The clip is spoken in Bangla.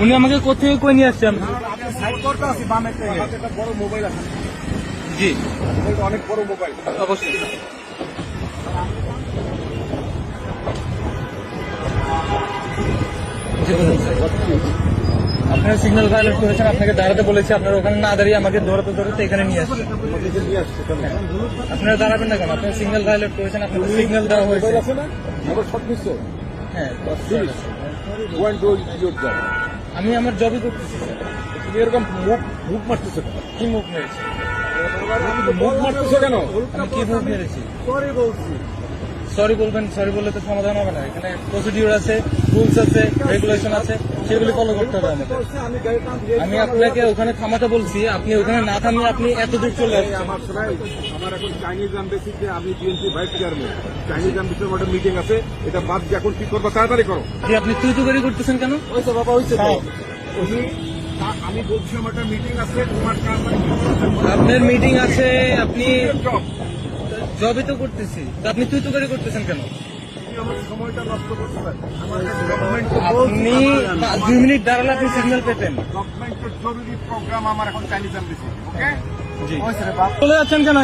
উনি আমাকে কোথায় কই নিয়ে আসছেন? সাইড করতে আছি বামের থেকে। একটা বড় মোবাইল আছে। জি মোবাইলটা অনেক বড় মোবাইল। অবশ্যই। আপনারা সিগন্যাল ভায়োলেট করেছেন, আপনাকে দাঁড়াতে বলেছে, আপনারা ওখানে না দাঁড়িয়ে আমাকে ধরাতে ধরাতে এখানে নিয়ে আসছে। আপনারা দাঁড়াবেন না কেন? আপনারা সিগন্যাল ভায়োলেট করেছেন, আপনাদের সিগন্যাল দেওয়া হয়েছে। মোবাইল আছে না? আমার সব নিশ্চয়। হ্যাঁ, Go and do your job. আমি আমার জবই করতেছি স্যার। তুমি এরকম মুখ মারতেছো কেন? কি মুখ মেরেছি? মুখ মারতেছো কেন? আমি কি মুখ মেরেছি? সরি বলছি। সরি বলবেন, সরি বললে তো সমাধান হবে না। এখানে প্রসিডিউর আছে, রুলস আছে, রেগুলেশন আছে, সেগুলি ফলো করতে হবে আমাদের। আমি গাড়ি টান দিয়ে আমি আপনাকে ওখানে থামাতে বলছি, আপনি ওখানে না থামিয়ে আপনি এত দূর চলে আসছেন। আমার শোনাই, আমার এখন চাইনিজ এমবেসিতে আমি বিএনপি ভাইস চেয়ারম্যান। চাইনিজ এমবেসির একটা মিটিং আছে, এটা বাদ দিয়ে এখন কি করবো তাড়াতাড়ি করো। যে আপনি তুই তুকারি করতেছেন কেন? হয়েছে বাবা হয়েছে তো। হ্যাঁ। তুমি আমি বলছি আমার একটা মিটিং আছে, তোমার কাজ আপনার মিটিং আছে, আপনি জব। জবই তো করতেছি, তো আপনি তুই তুকারি করতেছেন কেন? আমার সময়টা নষ্ট করতে পারে। আমার গভর্নমেন্ট আপনি 2 মিনিট দাঁড়ালে আপনি সিগন্যাল পেতেন। গভর্নমেন্টের জরুরি প্রোগ্রাম আমার এখন চাইনিজ এমবেসি। ওকে জি হয়েছে রে বাপ। চলে যাচ্ছেন কেন?